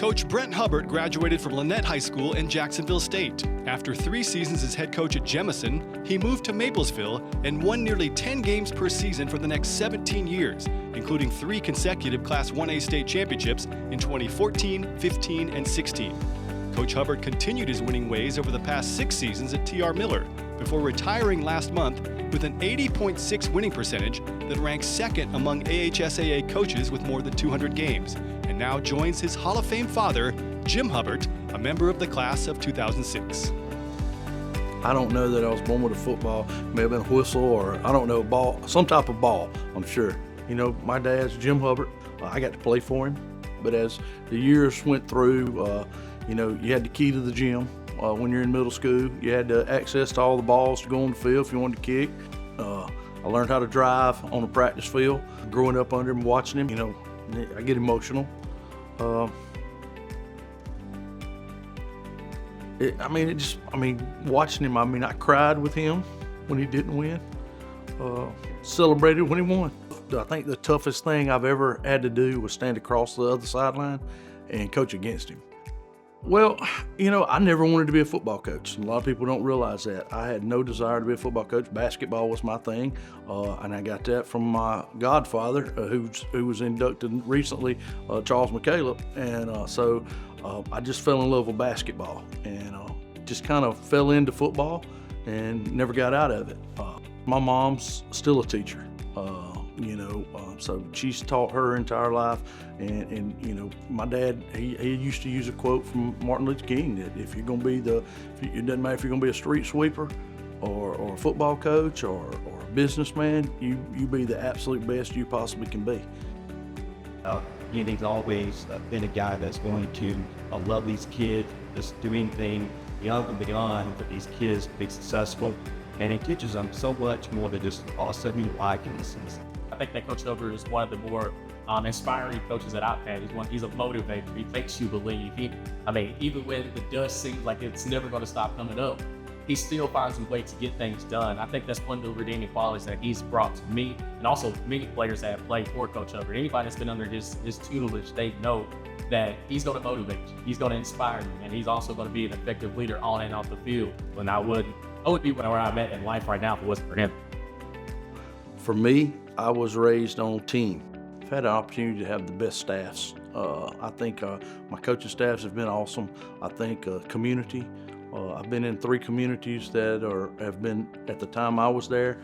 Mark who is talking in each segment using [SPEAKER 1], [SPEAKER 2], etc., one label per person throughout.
[SPEAKER 1] Coach Brent Hubbert graduated from Lanett High School in Jacksonville State. After 3 seasons as head coach at Jemison, he moved to Maplesville and won nearly 10 games per season for the next 17 years, including 3 consecutive Class 1A state championships in 2014, 15, and 16. Coach Hubbert continued his winning ways over the past 6 seasons at TR Miller before retiring last month with an 80.6 winning percentage that ranks second among AHSAA coaches with more than 200 games, and now joins his Hall of Fame father, Jim Hubbert, a member of the class of 2006.
[SPEAKER 2] I don't know that I was born with a football, may have been a whistle or, I don't know, a ball, some type of ball, I'm sure. You know, my dad's Jim Hubbert. I got to play for him, but as the years went through, you know, you had the key to the gym. When you're in middle school, you had access to all the balls to go on the field if you wanted to kick. I learned how to drive on the practice field. Growing up under him, watching him, you know, I get emotional. Watching him, I cried with him when he didn't win. Celebrated when he won. I think the toughest thing I've ever had to do was stand across the other sideline and coach against him. Well, you know, I never wanted to be a football coach. A lot of people don't realize that. I had no desire to be a football coach. Basketball was my thing, and I got that from my godfather, who was inducted recently, Charles McCaleb. And so I just fell in love with basketball and just kind of fell into football and never got out of it. My mom's still a teacher. So she's taught her entire life, and you know, my dad, he used to use a quote from Martin Luther King that if you're going to be it doesn't matter if you're going to be a street sweeper or a football coach or a businessman, you be the absolute best you possibly can be.
[SPEAKER 3] He's always been a guy that's going to love these kids, just do anything beyond and beyond for these kids to be successful. And it teaches them so much more than just awesome like and
[SPEAKER 4] I think that Coach Hubbert is one of the more inspiring coaches that I've had. He's a motivator. He makes you believe. Even when the dust seems like it's never going to stop coming up, he still finds a way to get things done. I think that's one of the redeeming qualities that he's brought to me, and also many players that have played for Coach Hubbert. Anybody that's been under his tutelage, they know that he's going to motivate you. He's going to inspire you, and he's also going to be an effective leader on and off the field. When I would be where I'm at in life right now if it wasn't for him.
[SPEAKER 2] For me, I was raised on team. I've had an opportunity to have the best staffs. I think my coaching staffs have been awesome. I think community. I've been in 3 communities that have been, at the time I was there,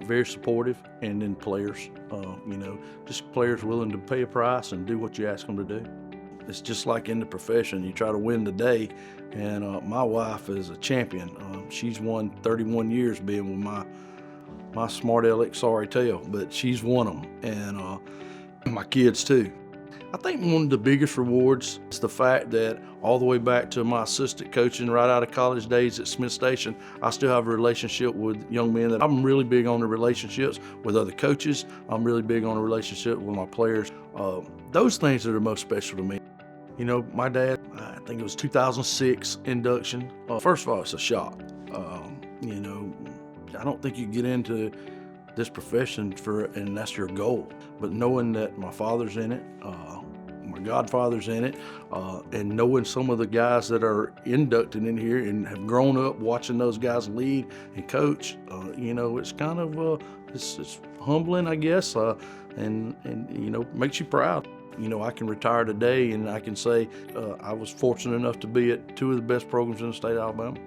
[SPEAKER 2] very supportive, and then players. Just players willing to pay a price and do what you ask them to do. It's just like in the profession, you try to win the day, and my wife is a champion. She's won 31 years being with my smart aleck sorry tail, but she's won them, and my kids too. I think one of the biggest rewards is the fact that all the way back to my assistant coaching right out of college days at Smith Station, I still have a relationship with young men. That I'm really big on the relationships with other coaches. I'm really big on the relationship with my players. Those things are the most special to me. You know, my dad, I think it was 2006 induction. First of all, it's a shock. I don't think you get into this profession and that's your goal. But knowing that my father's in it, my godfather's in it, and knowing some of the guys that are inducted in here and have grown up watching those guys lead and coach, it's kind of it's humbling, I guess, and makes you proud. I can retire today and I can say I was fortunate enough to be at 2 of the best programs in the state of Alabama.